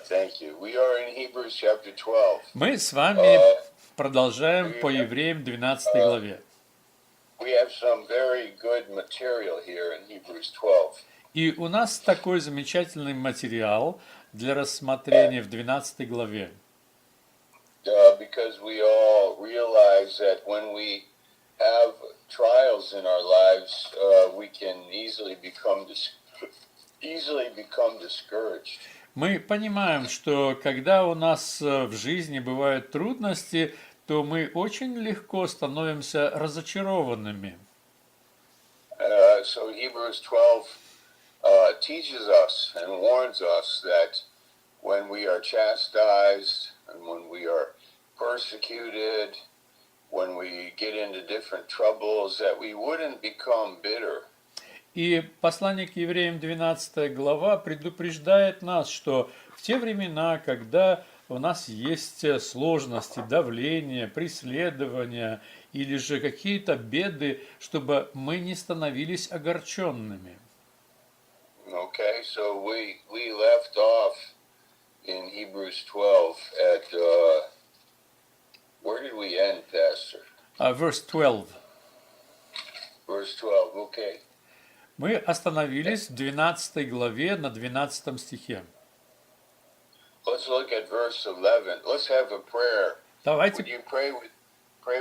Thank you. We are in Hebrews chapter 12. Мы с вами Uh, продолжаем по Евреям 12 главе. we have some very good material here in Hebrews 12. И у нас такой замечательный материал для рассмотрения в 12 главе. Because we all realize that when we have trials in our lives, we can easily become discouraged. Мы понимаем, что когда у нас в жизни бывают трудности, то мы очень легко становимся разочарованными. So Hebrews 12 teaches us and warns us that when we are chastised and when we are persecuted, when we get into different troubles, that we wouldn't become bitter. И послание к евреям 12 глава предупреждает нас, что в те времена, когда у нас есть сложности, давление, преследования или же какие-то беды, чтобы мы не становились огорченными. Okay, so we left off in Hebrews 12 at, where did we end, Pastor? Verse 12. Verse 12, okay. Мы остановились в 12 главе на 12 стихе. Let's look at verse 11. Let's have a prayer. Would Давайте, you pray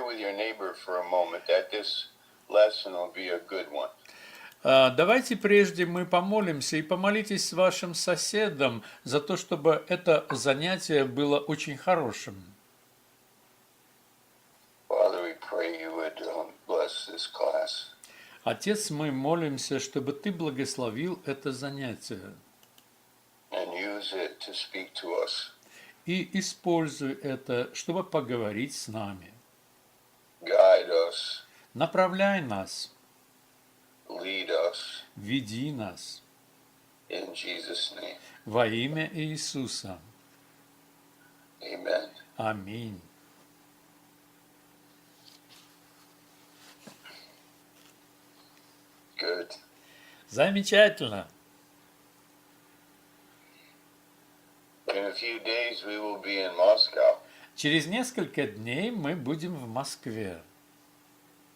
with your neighbor for a moment that this lesson will be a good one? давайте прежде мы помолимся и помолитесь с вашим соседом за то, чтобы это занятие было очень хорошим. Father, we pray you would bless this class. Отец, мы молимся, чтобы Ты благословил это занятие And use it to speak to us. и используй это, чтобы поговорить с нами. Guide us, Направляй нас, lead us, веди нас in Jesus' name. во имя Иисуса. Amen. Аминь. Good. Замечательно. In a few days we will be in Moscow. Через несколько дней мы будем в Москве.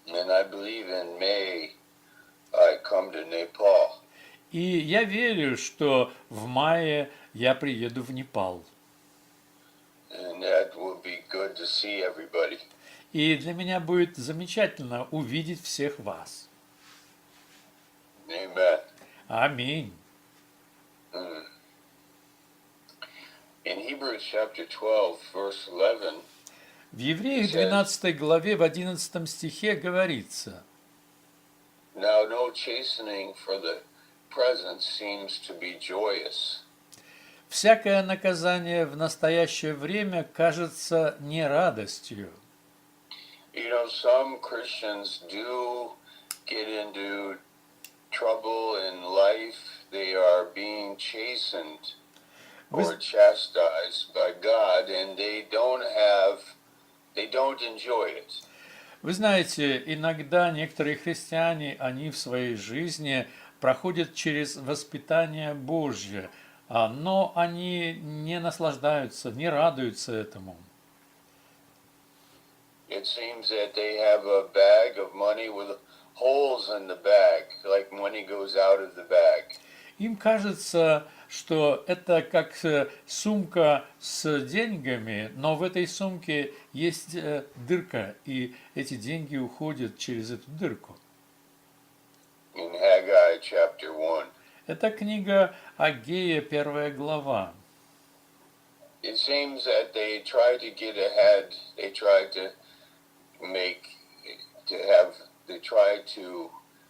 And I believe in May I come to Nepal. И я верю, что в мае я приеду в Непал. And that will be good to see everybody. И для меня будет замечательно увидеть всех вас. Amen. Аминь. In Hebrews chapter 12, verse 11, В Евреях 12 главе в 11 стихе говорится: now no chastening for the present seems to be joyous. «Всякое наказание в настоящее время кажется не радостью». You know, some Christians do get into trouble in life. They are being chastened or chastised by God, and they don't enjoy it. Вы знаете, иногда некоторые христиане, они в своей жизни проходят через воспитание Божье, но они не наслаждаются, не радуются этому. It seems that they have a bag of money with holes in the bag, like money goes out of the bag. Им кажется, что это как сумка с деньгами, но в этой сумке есть дырка, и эти деньги уходят через эту дырку. In Haggai chapter 1. Это книга Агея, 1 глава. It seems that they try to get ahead. They try to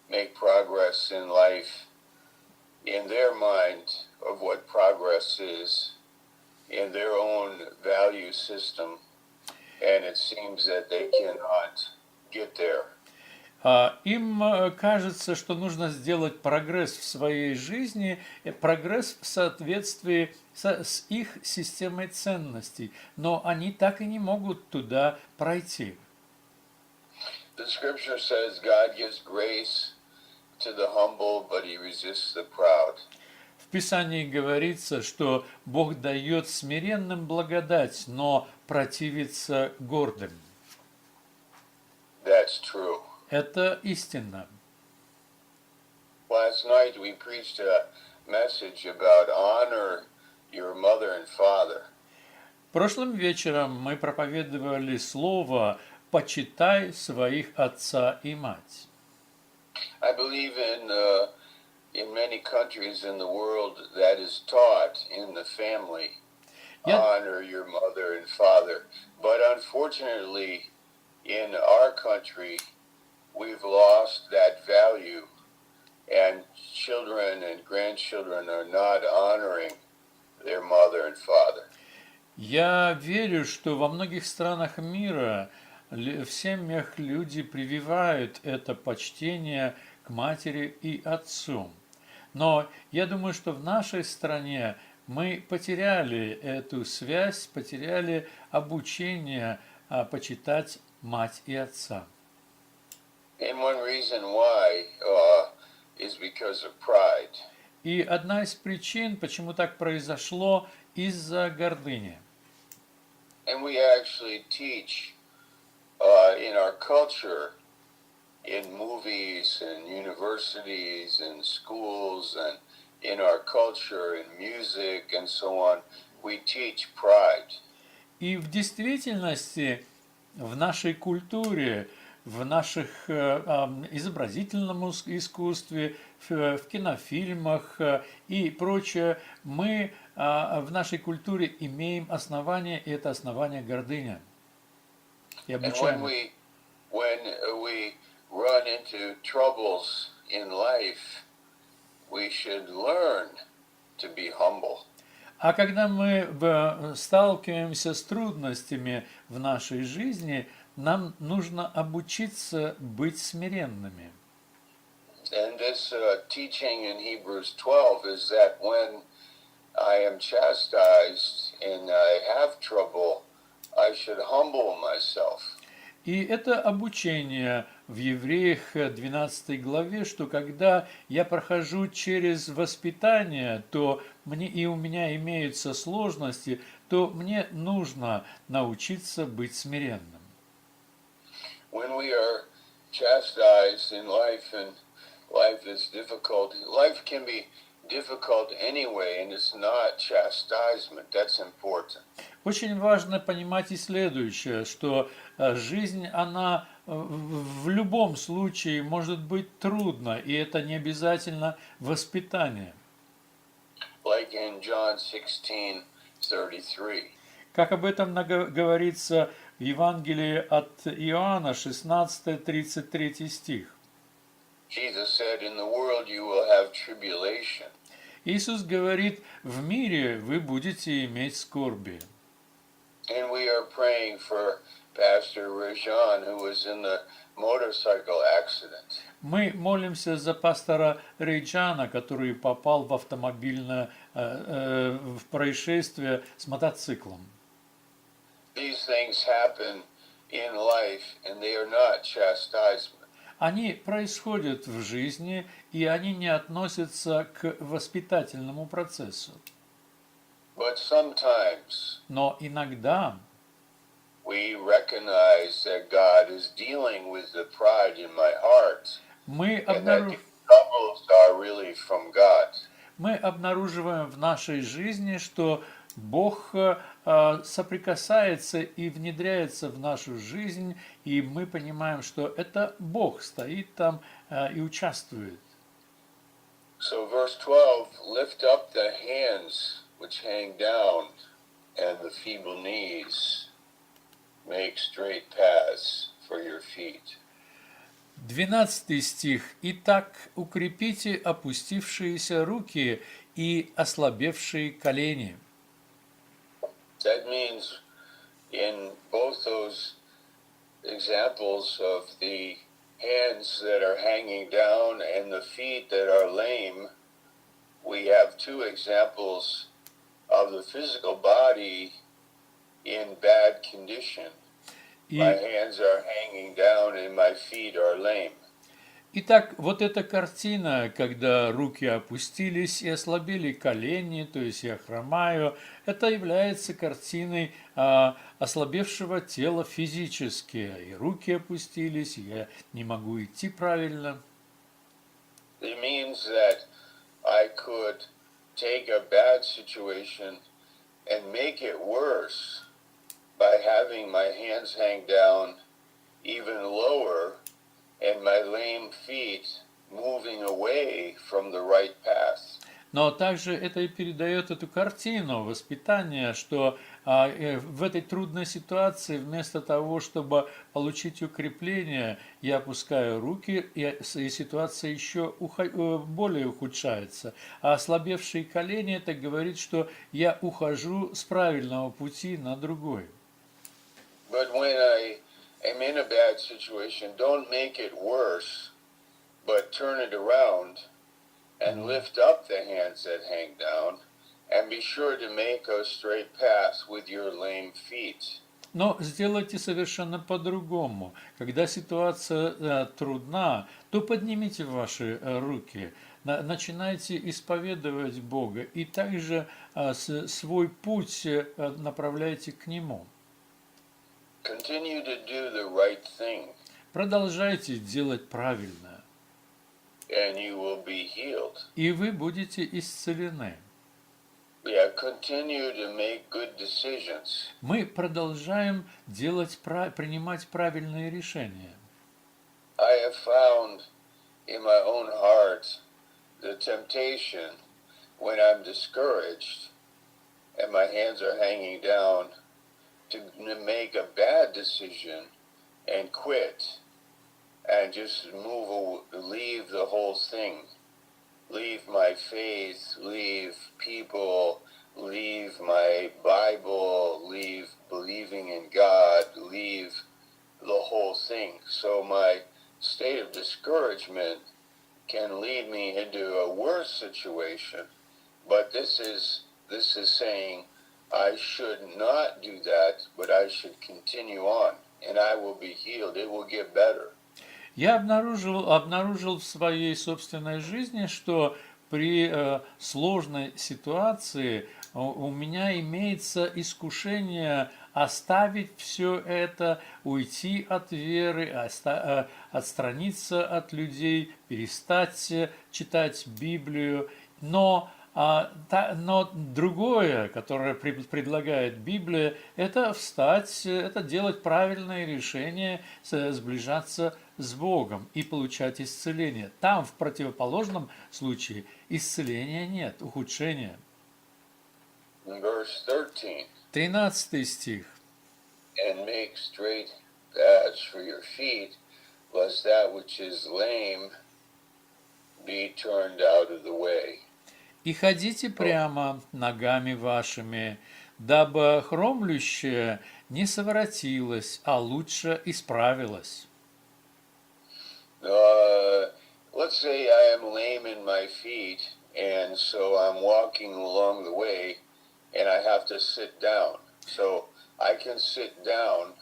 make progress in life in their mind of what progress is in their own value system, and it seems that they cannot get there. Им кажется, что нужно сделать прогресс в своей жизни, прогресс в соответствии с их системой ценностей, но они так и не могут туда пройти. The scripture says God gives grace to the humble, but he resists the proud. В В Писании говорится, что Бог дает смиренным благодать, но противится гордым. That's true. Это истина. Last night we preached a message about honor your mother and father. Прошлым вечером мы проповедовали слово «почитай своих отца и мать». I believe in many countries in the world that is taught in the family. Я, Honor your mother and father. But unfortunately, in our country, we've lost that value, and children and grandchildren are not honoring their mother and father. я верю, что во многих странах мира в семьях люди прививают это почтение к матери и отцу. Но я думаю, что в нашей стране мы потеряли эту связь, потеряли обучение почитать мать и отца. And one reason why is because of pride. И одна из причин, почему так произошло, из-за гордыни. And we actually teach in our culture, in movies and universities and schools and in our culture, in music and so on, we teach pride. И в действительности в нашей культуре, в наших изобразительном искусстве, в кинофильмах и прочее, мы в нашей культуре имеем основание, и это основание гордыня. И And обучаем. when we run into troubles in life, we should learn to be humble. А когда мы сталкиваемся с трудностями в нашей жизни, нам нужно обучиться быть смиренными. And this teaching in Hebrews 12 is that when I am chastised and I have trouble, I should humble myself. И это обучение в Евреях 12 главе, что когда я прохожу через воспитание, то мне и у меня имеются сложности, то мне нужно научиться быть смиренным. When we are chastised in life and life is difficult, life can be difficult anyway, and it's not chastisement. That's important. Очень важно понимать и следующее, что жизнь, она в любом случае может быть трудна, и это не обязательно воспитание. Like in John 16:33. Как об этом говорится в Евангелии от Иоанна, 16-33 стих. Jesus said, "In the world you will have tribulation." Иисус говорит, в мире вы будете иметь скорби. And we are praying for Pastor Rajan, who was in the motorcycle accident. Мы молимся за пастора Рейджана, который попал в автомобильное в происшествие с мотоциклом. These things happen in life, and they are not chastisement. Они происходят в жизни, и они не относятся к воспитательному процессу. But sometimes Но иногда we recognize that God is dealing with the pride in my heart, мы, and that these troubles are really from God. мы обнаруживаем в нашей жизни, что Бог соприкасается и внедряется в нашу жизнь, и мы понимаем, что это Бог стоит там и участвует. So verse 12, lift up the hands which hang down and the feeble knees, make straight paths for your feet. 12 стих. «Итак, укрепите опустившиеся руки и ослабевшие колени». That means in both those examples of the hands that are hanging down and the feet that are lame, we have two examples of the physical body in bad condition. И, My hands are hanging down and my feet are lame. Итак, вот эта картина, когда руки опустились и ослабели колени, то есть я хромаю, это является картиной ослабевшего тела физически. И руки опустились, и я не могу идти правильно. It means that I could take a bad situation and make it worse by having my hands hang down even lower and my lame feet moving away from the right path. Но также это и передает эту картину воспитания, что в этой трудной ситуации вместо того, чтобы получить укрепление, я опускаю руки, и ситуация еще более ухудшается. А ослабевшие колени, это говорит, что я ухожу с правильного пути на другой. But when I am in a bad situation, don't make it worse, but turn it around and lift up the hands that hang down, and be sure to make a straight path with your lame feet. Но сделайте совершенно по-другому. Когда ситуация трудна, то поднимите ваши руки, начинайте исповедовать Бога и также свой путь направляйте к Нему. Continue to do the right thing, Продолжайте делать правильное, and you will be healed. и вы будете исцелены. Yeah, continue to make good decisions. Мы продолжаем принимать правильные решения. I have found in my own heart the temptation when I'm discouraged and my hands are hanging down to make a bad decision and quit and just leave the whole thing. Leave my faith, leave people, leave my Bible, leave believing in God, leave the whole thing. So my state of discouragement can lead me into a worse situation. But this is saying I should not do that, but I should continue on, and I will be healed. It will get better. Я обнаружил в своей собственной жизни, что при сложной ситуации у меня имеется искушение оставить все это, уйти от веры, отстраниться от людей, перестать читать Библию. Но другое, которое предлагает Библия, это встать, это делать правильные решения, сближаться с Богом и получать исцеление. Там, в противоположном случае, исцеления нет, ухудшения. Verse 13. 13 стих. And make straight paths for your feet, lest that which is lame be turned out of the way. «И ходите прямо ногами вашими, дабы хромлющее не совратилось, а лучше исправилось». Let's say I am lame in my feet, and so I'm walking along the way, and I have to sit down. So I can sit down,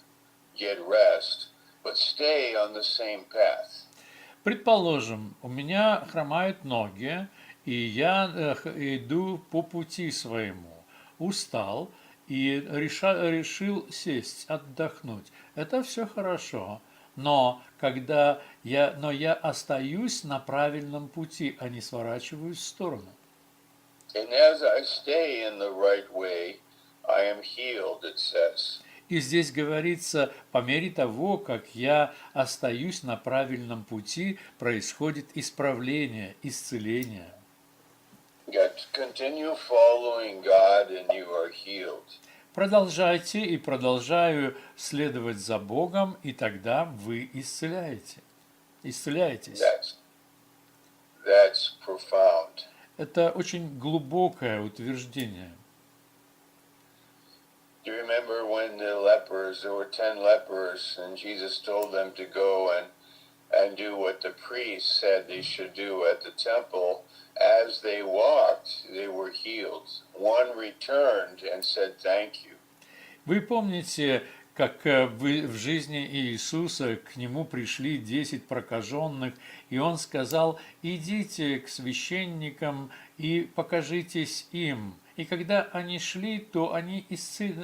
get rest, but stay on the same path. Предположим, у меня хромают ноги, и я иду по пути своему, устал и решил сесть, отдохнуть. Это все хорошо, но я остаюсь на правильном пути, а не сворачиваюсь в сторону. And as I stay in the right way, I am healed, it says. И здесь говорится, по мере того, как я остаюсь на правильном пути, происходит исправление, исцеление. Continue following God and you are healed. Продолжайте и продолжаю следовать за Богом, и тогда вы исцеляетесь. That's profound. Это очень глубокое утверждение. Do you remember when there were 10 lepers, and Jesus told them to go and do what the priest said they should do at the temple? As they walked, they were healed. One returned and said, "Thank you." Вы помните, как в жизни Иисуса к нему пришли 10 прокаженных, и он сказал: идите к священникам и покажитесь им. И когда они шли, то они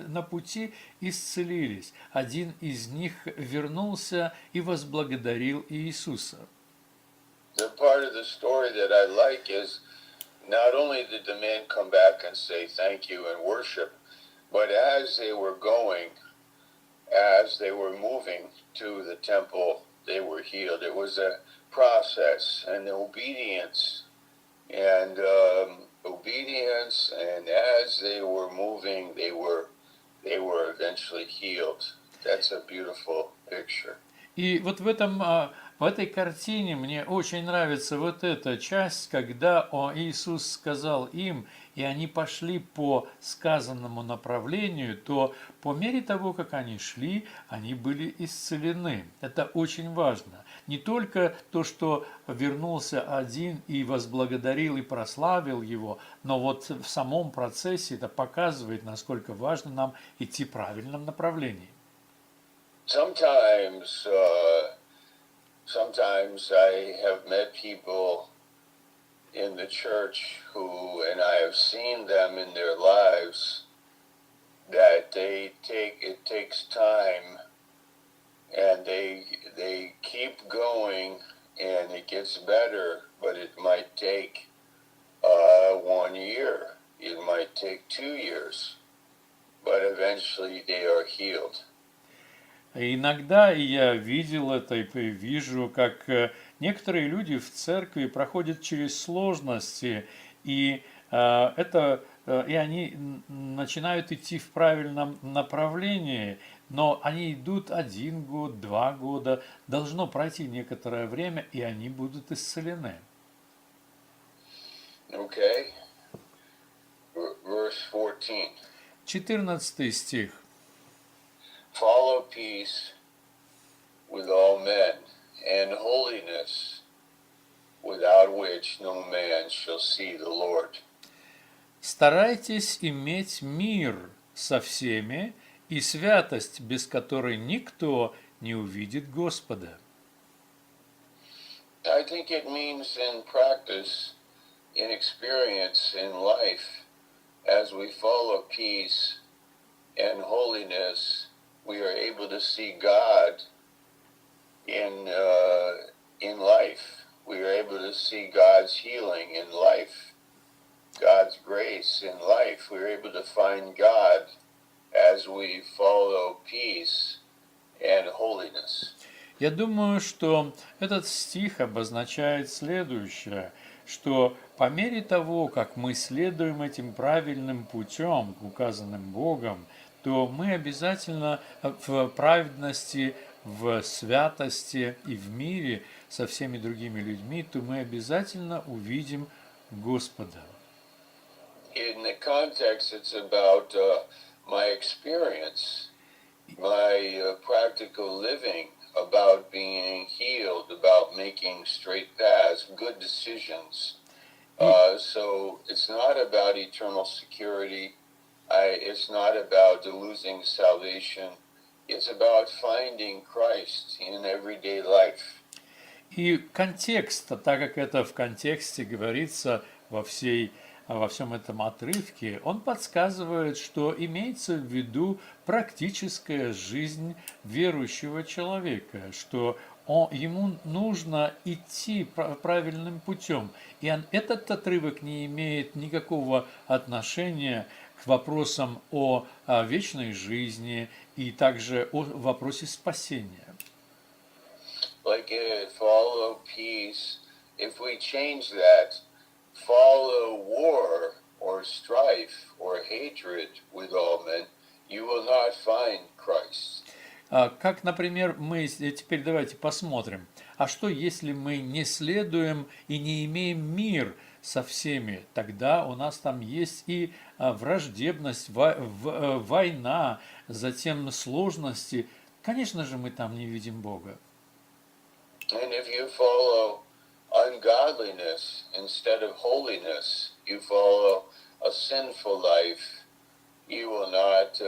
на пути исцелились. Один из них вернулся и возблагодарил Иисуса. The part of the story that I like is not only did the man come back and say thank you and worship, but as they were going, as they were moving to the temple, they were healed. It was a process and obedience, and as they were moving, they were eventually healed. That's a beautiful picture. И вот в этой картине мне очень нравится вот эта часть, когда Иисус сказал им, и они пошли по сказанному направлению, то по мере того, как они шли, они были исцелены. Это очень важно. Не только то, что вернулся один и возблагодарил и прославил его, но вот в самом процессе это показывает, насколько важно нам идти в правильном направлении. Sometimes I have met people in the church who, and I have seen them in their lives, that it takes time, and they keep going, and it gets better, but it might take 1 year, it might take 2 years, but eventually they are healed. Иногда я видел это и вижу, как некоторые люди в церкви проходят через сложности, и и они начинают идти в правильном направлении, но они идут 1 год, 2 года, должно пройти некоторое время, и они будут исцелены. Okay. Verse 14. 14 стих. Follow peace with all men, and holiness, without which no man shall see the Lord. Старайтесь иметь мир со всеми и святость, без которой никто не увидит Господа. I think it means in practice, in experience, in life, as we follow peace and holiness, we are able to see God in life. We are able to see God's healing in life, God's grace in life. We are able to find God as we follow peace and holiness. Я думаю, что этот стих обозначает следующее, что по мере того, как мы следуем этим правильным путем, указанным Богом, то мы обязательно в праведности, в святости и в мире со всеми другими людьми, то мы обязательно увидим Господа. In the context, it's about my experience, my practical living, about being healed, about making straight paths, good decisions. So it's not about eternal security. It's not about losing salvation. It's about finding Christ in everyday life. И контекст, так как это в контексте говорится во всем этом отрывке, он подсказывает, что имеется в виду практическая жизнь верующего человека, что ему нужно идти правильным путем. И этот отрывок не имеет никакого отношения к вопросам о вечной жизни и также о вопросе спасения. Like follow peace, if we change that, follow war or strife or hatred with all men, you will not find Christ. Как, например, теперь давайте посмотрим, а что если мы не следуем и не имеем мир со всеми? Тогда у нас там есть и враждебность, война, затем сложности. Конечно же, мы там не видим Бога. And if you follow ungodliness instead of holiness, you follow a sinful life, you will not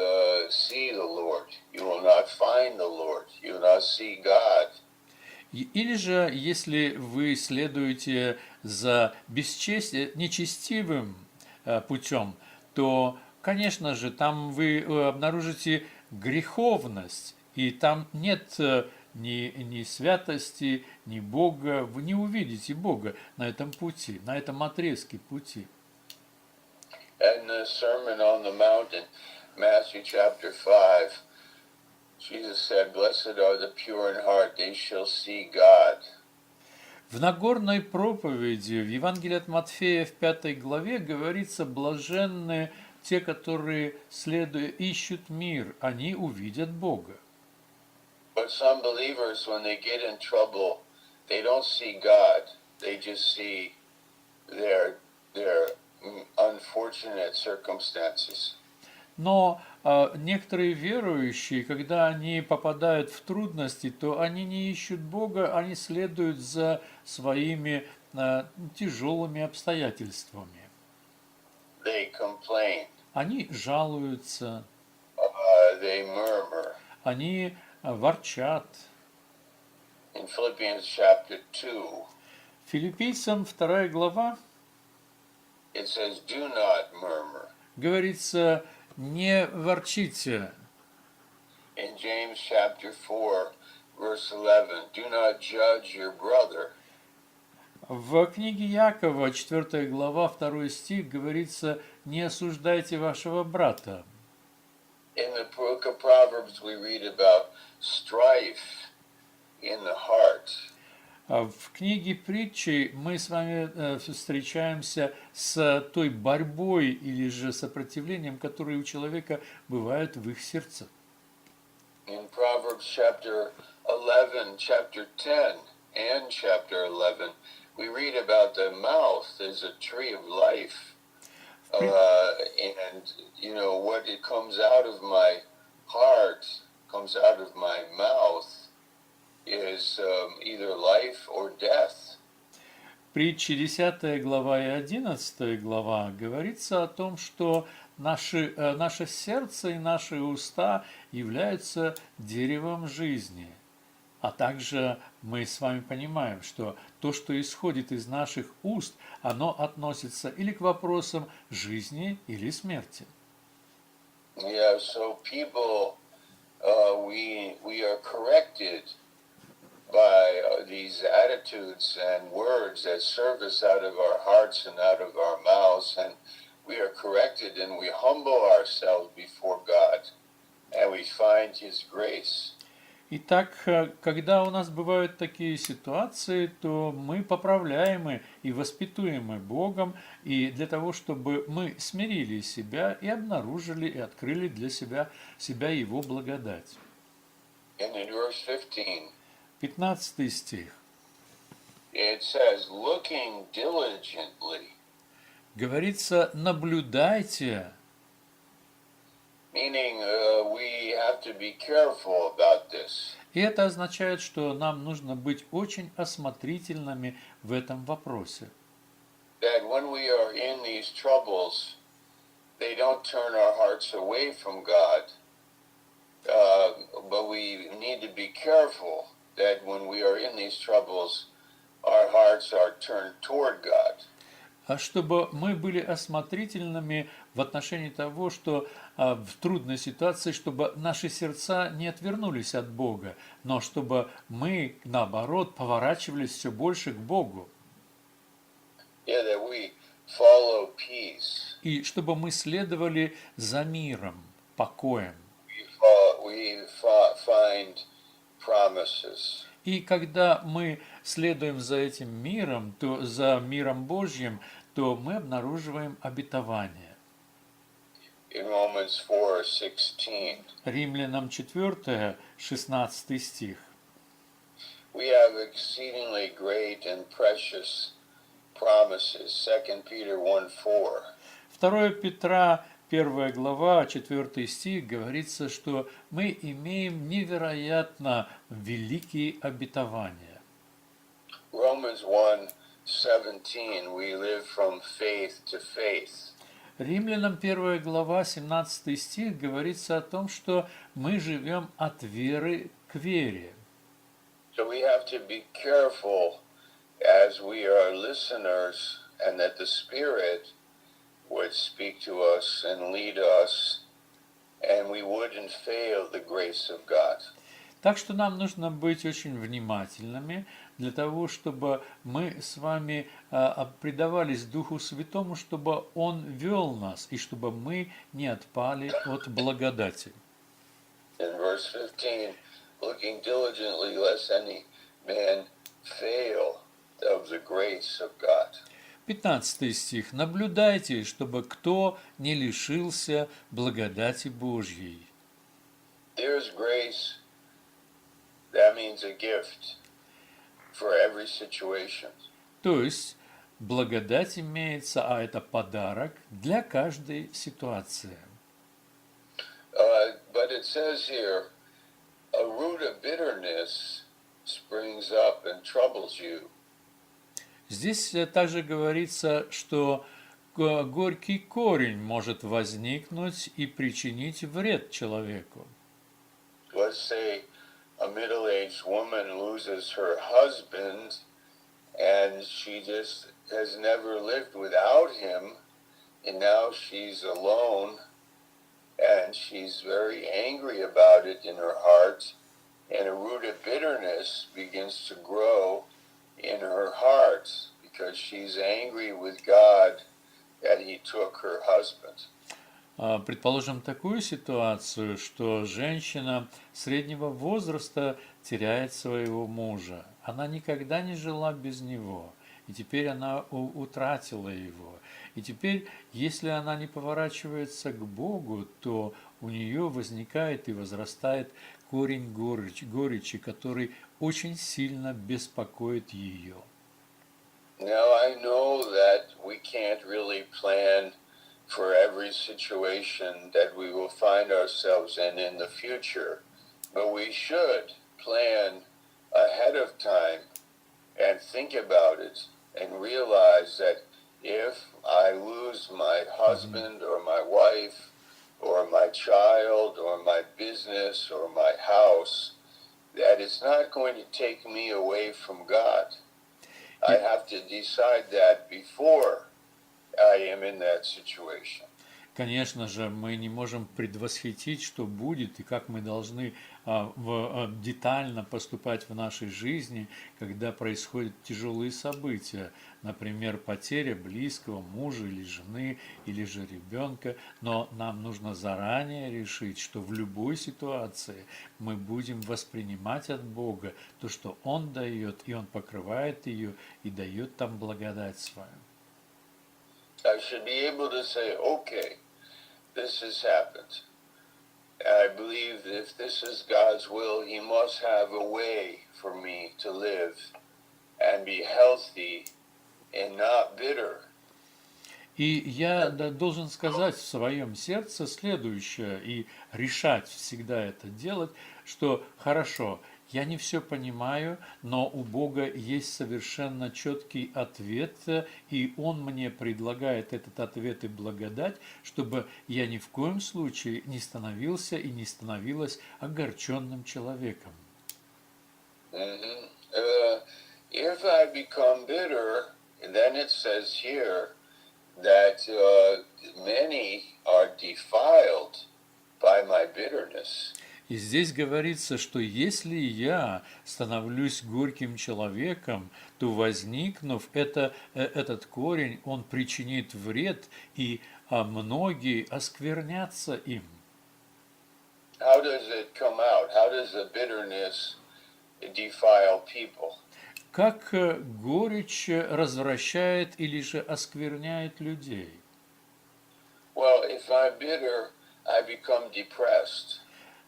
see the Lord. You will not find the Lord. You will not see God. Или же, если вы следуете за нечестивым путем, то, конечно же, там вы обнаружите греховность, и там нет ни святости, ни Бога. Вы не увидите Бога на этом пути, на этом отрезке пути. And the Sermon on the Mount in Matthew chapter 5, Jesus said, "Blessed are the pure in heart, they shall see God." В Нагорной проповеди в Евангелии от Матфея в 5 главе говорится: блаженны те, которые, следуя, ищут мир, они увидят Бога. But some believers, when they get in trouble, they don't see God. They just see their unfortunate circumstances. Но некоторые верующие, когда они попадают в трудности, то они не ищут Бога, они следуют за своими тяжелыми обстоятельствами. They complain. Они жалуются, They murmur. они ворчат. In Philippians chapter 2, Филиппийцам 2 глава it says, "Do not murmur." говорится: не ворчите. In James chapter 4, verse 11, "Do not judge your brother." В книге Якова, 4 глава, 2 стих, говорится: не осуждайте вашего брата. In the book of Proverbs, we read about strife in the heart. В книге притчи мы с вами встречаемся с той борьбой или же сопротивлением, которые у человека бывают в их сердце. In Proverbs chapter 11, chapter 10, and chapter 11, we read about the mouth as a tree of life. And, you know, what it comes out of my heart, comes out of my mouth, is either life or death. Притчи 10 глава и 11 глава говорится о том, что наше сердце и наши уста являются деревом жизни. А также мы с вами понимаем, что то, что исходит из наших уст, оно относится или к вопросам жизни, или смерти. Yeah, so people, we are corrected by these attitudes and words that surface out of our hearts and out of our mouths, and we are corrected and we humble ourselves before God, and we find His grace. Итак, когда у нас бывают такие ситуации, то мы поправляемы и воспитуемы Богом, и для того, чтобы мы смирили себя и обнаружили и открыли для себя Его благодать. And in verse 15, 15 стих. it says, "Looking diligently," Говорится: наблюдайте, meaning we have to be careful about this. и это означает, что нам нужно быть очень осмотрительными в этом вопросе. That when we are in these troubles, they don't turn our hearts away from God, but we need to be careful that when we are in these troubles, our hearts are turned toward God. А чтобы мы были осмотрительными в отношении того, что в трудной ситуации, чтобы наши сердца не отвернулись от Бога, но чтобы мы, наоборот, поворачивались все больше к Богу. Yeah, that we follow peace. И чтобы мы следовали за миром, покоем. We find promises. И когда мы следуем за этим миром, то за миром Божьим, то мы обнаруживаем обетование. In Romans 4:16, Римлянам 4, 16 стих. we have exceedingly great and precious promises. 2 Peter 1:4. 2 Петра, 1 глава, 4 стих, говорится, что мы имеем невероятно великие обетования. Romans 1:17, we live from faith to faith. Римлянам 1 глава, 17 стих говорится о том, что мы живем от веры к вере. So we have to be careful as we are listeners and that the Spirit would speak to us and lead us and we wouldn't fail the grace of God. Так что нам нужно быть очень внимательными для того, чтобы мы с вами предавались Духу Святому, чтобы Он вел нас и чтобы мы не отпали от благодати. In verse 15, looking diligently lest any man fail of the grace of God. 15 стих. «Наблюдайте, чтобы кто не лишился благодати Божьей». There's grace, that means a gift for every situation. То есть благодать имеется, а это подарок для каждой ситуации. But it says here, a root of bitterness springs up and troubles you. Здесь также говорится, что горький корень может возникнуть и причинить вред человеку. Let's say a middle-aged woman loses her husband and she just has never lived without him, and now she's alone and she's very angry about it in her heart, and a root of bitterness begins to grow in her heart because she's angry with God that he took her husband. Предположим такую ситуацию, что женщина среднего возраста теряет своего мужа. Она никогда не жила без него, и теперь она утратила его. И теперь, если она не поворачивается к Богу, то у нее возникает и возрастает корень горечи, который очень сильно беспокоит ее. Now I know that we can't really plan for every situation that we will find ourselves in the future, but we should plan ahead of time and think about it and realize that if I lose my husband or my wife or my child or my business or my house, that it's not going to take me away from God. I have to decide that before I am in that situation. Конечно же, мы не можем предвосхитить, что будет и как мы должны детально поступать в нашей жизни, когда происходят тяжелые события, например, потеря близкого мужа или жены, или же ребенка. Но нам нужно заранее решить, что в любой ситуации мы будем воспринимать от Бога то, что Он дает, и Он покрывает ее и дает там благодать свою. I should be able to say, okay, this has happened. I believe that if this is God's will, He must have a way for me to live and be healthy and not bitter. И я должен сказать в своем сердце следующее и решать всегда это делать, что хорошо, я не все понимаю, но у Бога есть совершенно четкий ответ, и Он мне предлагает этот ответ и благодать, чтобы я ни в коем случае не становился и не становилась огорченным человеком. If I become bitter, then it says here that many are defiled by my bitterness. И здесь говорится, что если я становлюсь горьким человеком, то возникнув, этот корень, он причинит вред, и многие осквернятся им. How does it come out? How does the bitterness defile people? Как горечь развращает или же оскверняет людей? Well, if I'm bitter, I become depressed.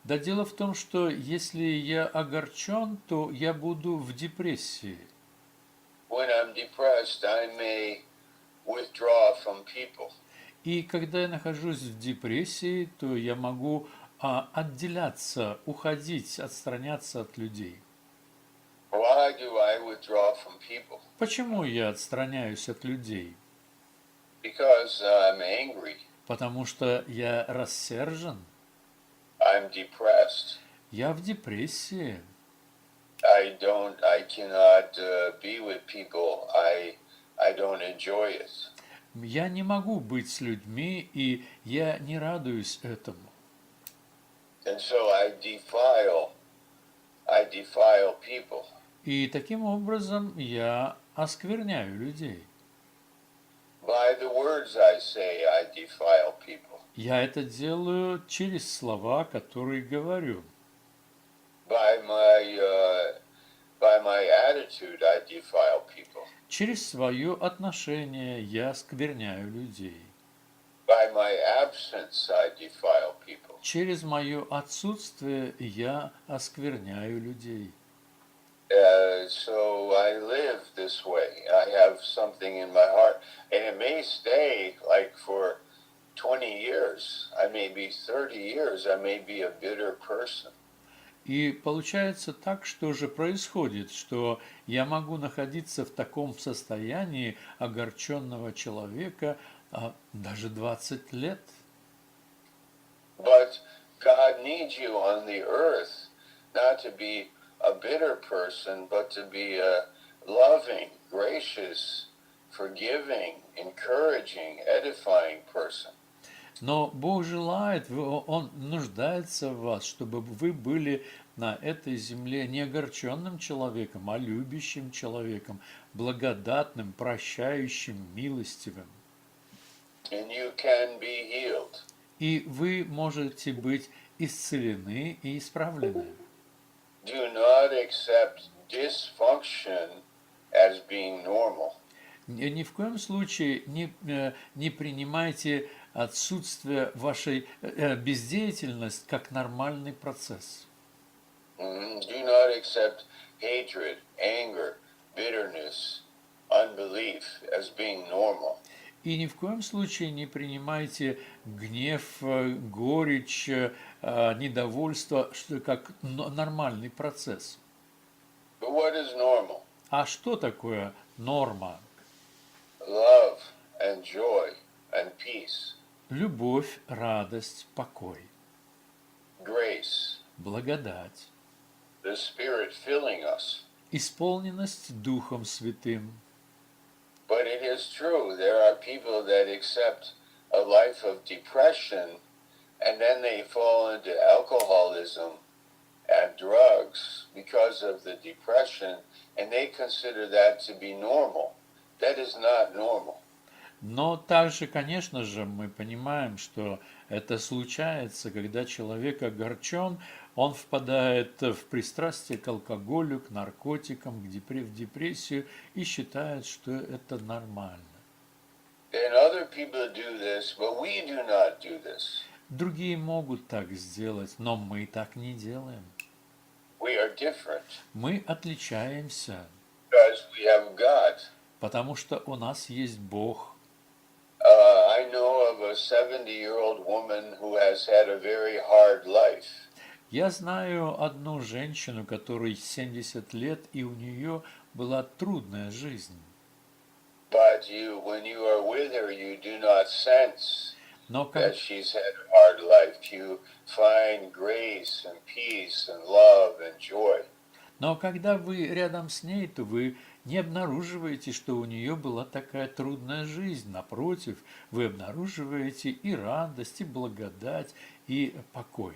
Да дело в том, что если я огорчен, то я буду в депрессии. When I'm depressed, I may withdraw from people. И когда я нахожусь в депрессии, то я могу отделяться, уходить, отстраняться от людей. Why do I withdraw from people? Почему я отстраняюсь от людей? Because I'm angry, потому что я рассержен, I'm depressed. я в депрессии, I cannot be with people. I don't enjoy it. я не могу быть с людьми, и я не радуюсь этому. And so I defile people. И таким образом я оскверняю людей. By the words I say, I defile people. Я это делаю через слова, которые говорю. By my attitude, I defile people. Через свое отношение я оскверняю людей. By my absence, I defile people. Через мое отсутствие я оскверняю людей. So I live this way. I have something in my heart, and it may stay like for 20 years. I may be 30 years. I may be a bitter person. И получается так, что же происходит, что я могу находиться в таком состоянии огорченного человека даже 20 лет. But God needs you on the earth not to be a bitter person, but to be a loving, gracious, forgiving, encouraging, edifying person. Но Бог желает, Он нуждается в вас, чтобы вы были на этой земле не огорченным человеком, а любящим человеком, благодатным, прощающим, милостивым. And you can be healed. И вы можете быть исцелены и исправлены. Do not accept dysfunction as being normal. Ни в коем случае не принимайте отсутствие вашей бездеятельности как нормальный процесс. Do not accept hatred, anger, bitterness, unbelief as being normal. И ни в коем случае не принимайте гнев, горечь, недовольство как нормальный процесс. But what is normal? А что такое норма? Love and joy and peace, Любовь, радость, покой, grace, благодать, the Spirit filling us. исполненность Духом Святым. But it is true, there are people that accept a life of depression and then they fall into alcoholism and drugs because of the depression, and they consider that to be normal. That is not normal. Но также, конечно же, мы понимаем, что это случается, когда человек огорчен, он впадает в пристрастие к алкоголю, к наркотикам, в депрессию и считает, что это нормально. And other people do this, but we do not do this. Другие могут так сделать, но мы так не делаем. We are different Мы отличаемся, because we have God. потому что у нас есть Бог. I know of a 70-year-old woman who has had a very hard life. Я знаю одну женщину, которой 70 лет, и у нее была трудная жизнь. But when you are with her, you do not sense Но that she's had a hard life. You find grace and peace and love and joy. Но когда вы рядом с ней, то вы не обнаруживаете, что у нее была такая трудная жизнь. Напротив, вы обнаруживаете и радость, и благодать, и покой.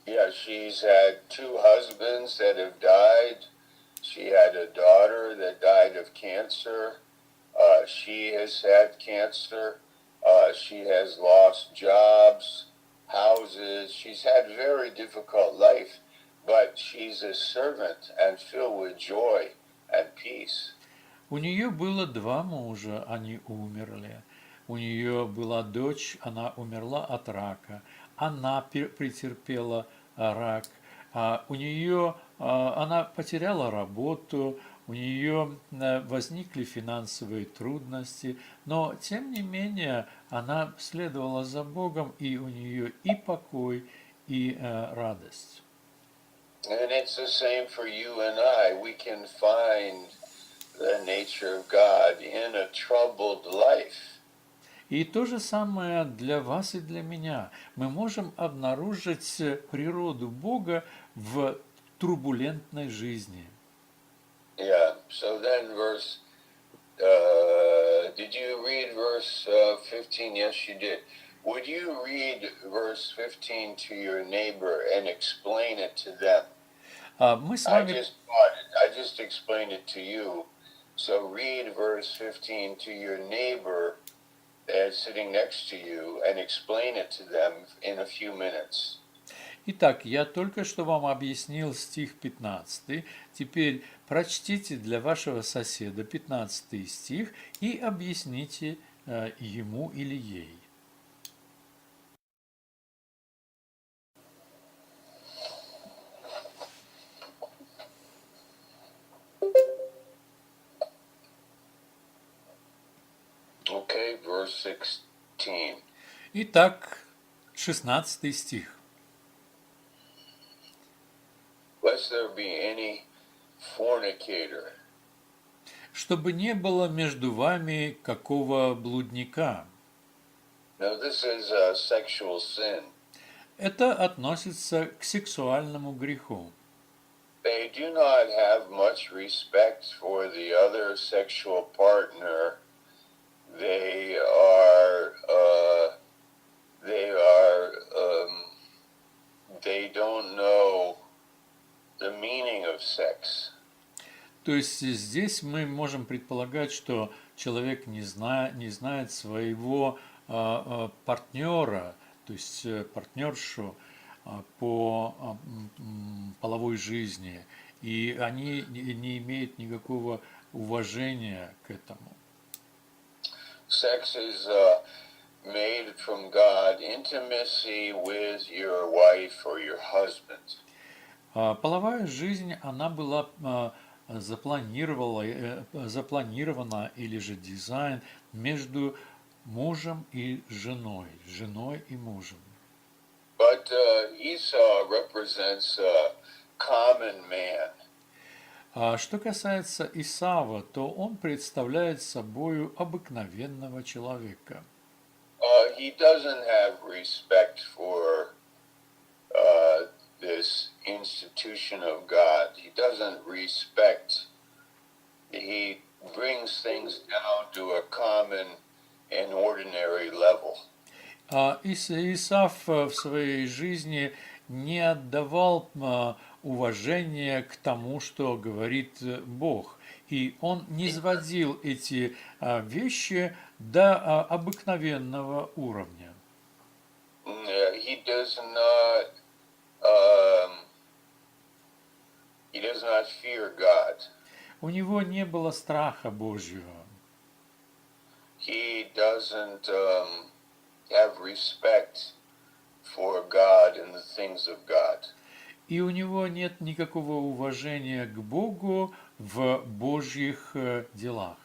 Yeah, she's had 2 husbands that have died. She had a daughter that died of cancer. She has had cancer. She has lost jobs, houses. She's had a very difficult life, but she's a servant and filled with joy and peace. У нее было 2 мужа, они умерли. У нее была дочь, она умерла от рака. Она претерпела рак. У нее она потеряла работу, у нее возникли финансовые трудности, но тем не менее она следовала за Богом, и у нее и покой, и радость. And it's the same for you and I. We can find the nature of God in a troubled life. И то же самое для вас и для меня. Мы можем обнаружить природу Бога в турбулентной жизни. Yeah. So then, did you read verse 15? Yes, you did. Would you read verse 15 to your neighbor and explain it to them? Мы с I вами just taught it. I just explained it to you. So read verse 15 to your neighbor that's sitting next to you and explain it to them in a few minutes. Итак, я только что вам объяснил стих 15. Теперь прочтите для вашего соседа 15 стих и объясните ему или ей. Okay, verse 16. Итак, 16 стих. Lest there be any fornicator. Чтобы не было между вами какого блудника. Now, this is a sexual sin. Это относится к сексуальному греху. They do not have much respect for the other sexual partner. They don't know the meaning of sex. То есть здесь мы можем предполагать, что человек не знает своего партнера, то есть партнершу по половой жизни, и они не имеют никакого уважения к этому. Sex is made from God, intimacy with your wife or your husband. Половая жизнь, она была запланирована или же дизайн между мужем и женой и мужем. But Esau represents a common man. А что касается Исава, то он представляет собою обыкновенного человека. He doesn't have respect for this institution of God. He doesn't respect. He brings things down to a common and ordinary level. Исав в своей жизни не отдавал уважения к тому, что говорит Бог. И он не сводил эти вещи до обыкновенного уровня. He does not fear God. У него не было страха Божьего. He doesn't have respect for God and the things of God. И у него нет никакого уважения к Богу в Божьих делах.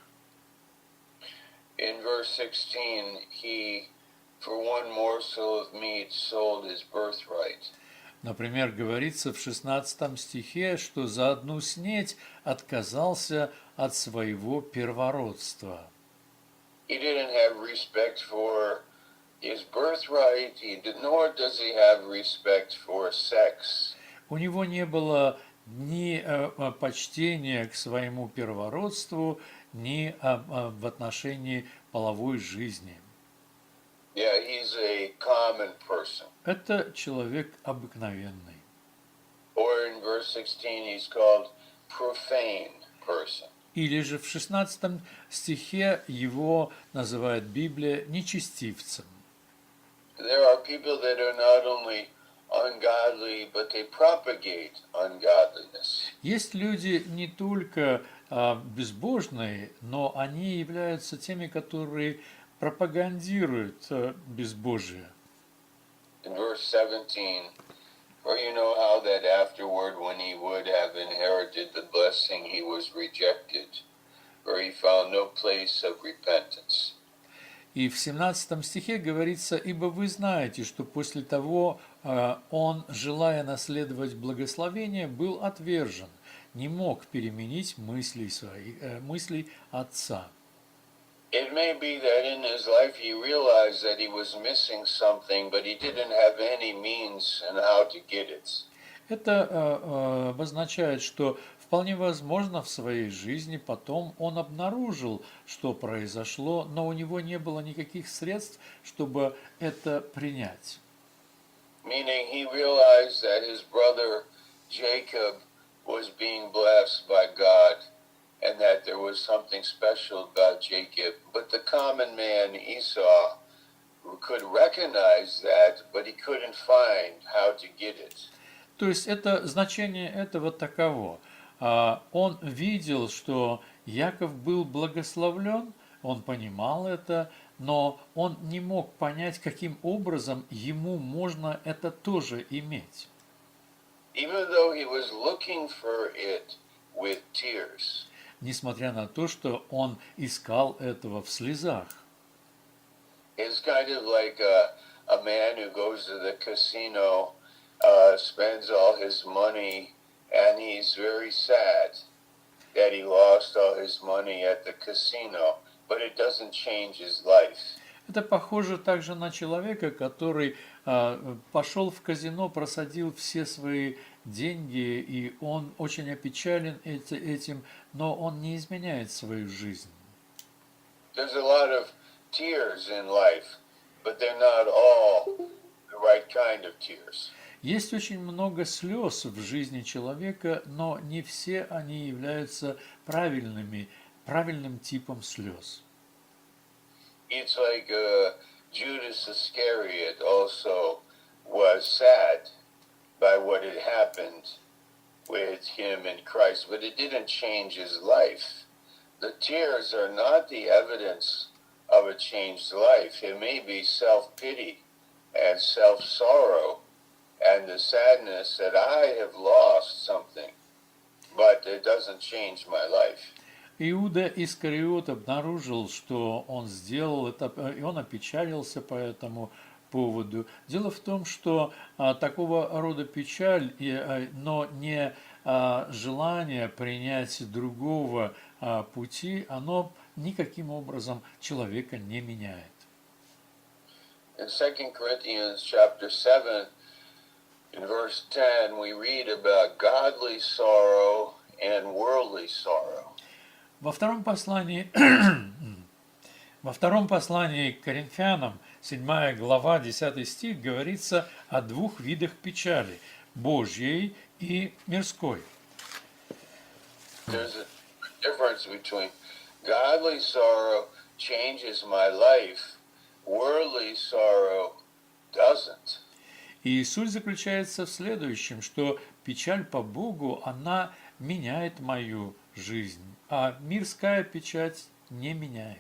In verse 16, he, for one morsel of meat, sold his birthright. Например, говорится в 16 стихе, что за одну снеть отказался от своего первородства. He didn't have respect for his birthright, nor does he have respect for sex. У него не было ни почтения к своему первородству, ни в отношении половой жизни. Yeah, he's a common person. Это человек обыкновенный. Or in verse 16, he's called profane person. Или же в 16 стихе его называет Библия нечестивцем. There are people that are not only ungodly, but they propagate ungodliness. Есть люди не только безбожные, но они являются теми, которые пропагандируют безбожие. In verse 17, for you know how that afterward, when he would have inherited the blessing, he was rejected, for he found no place of repentance. И в 17 стихе говорится: «Ибо вы знаете, что после того он, желая наследовать благословение, был отвержен, не мог переменить мыслей отца». It may be that in his life he realized that he was missing something, but he didn't have any means and how to get it. Это обозначает, что вполне возможно в своей жизни потом он обнаружил, что произошло, но у него не было никаких средств, чтобы это принять. Meaning he realized that his brother Jacob was being blessed by God and that there was something special about Jacob. But the common man, Esau, could recognize that, but he couldn't find how to get it. То есть это значение этого таково. Он видел, что Яков был благословлен, он понимал это, но он не мог понять, каким образом ему можно это тоже иметь. Even though he was looking for it with tears. Несмотря на то, что он искал этого в слезах. It's kind of like a man who goes to the casino, spends all his money, and he's very sad that he lost all his money at the casino, but it doesn't change his life. Это похоже также на человека, который пошел в казино, просадил все свои деньги, и он очень опечален этим, но он не изменяет свою жизнь. There's a lot of tears in life, but they're not all the right kind of tears. Есть очень много слез в жизни человека, но не все они являются правильным типом слез. It's like Judas Iscariot also was sad by what had happened with him and Christ, but it didn't change his life. The tears are not the evidence of a changed life. It may be self-pity and self-sorrow and the sadness that I have lost something, but it doesn't change my life. Иуда Искариот обнаружил, что он сделал это, и он опечалился по этому поводу. Дело в том, что такого рода печаль, но не желание принять другого пути, оно никаким образом человека не меняет. In 2 Corinthians chapter 7, in verse 10, we read about godly sorrow and worldly sorrow. Во втором послании к Коринфянам, 7 глава, 10 стих, говорится о двух видах печали – Божьей и мирской. There's a difference between godly sorrow changes my life, worldly sorrow doesn't. И суть заключается в следующем, что печаль по Богу, она меняет мою жизнь, а мирская печать не меняет.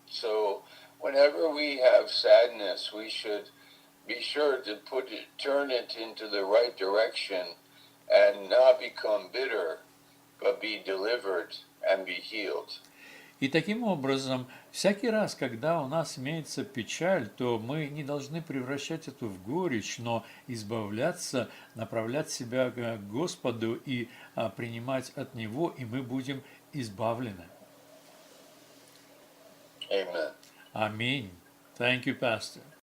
So whenever we have sadness, we should be sure to turn it into the right direction and not become bitter, but be delivered and be healed. И таким образом, всякий раз, когда у нас имеется печаль, то мы не должны превращать это в горечь, но избавляться, направлять себя к Господу и принимать от Него, и мы будем избавлены. Amen. Аминь. Thank you, Pastor.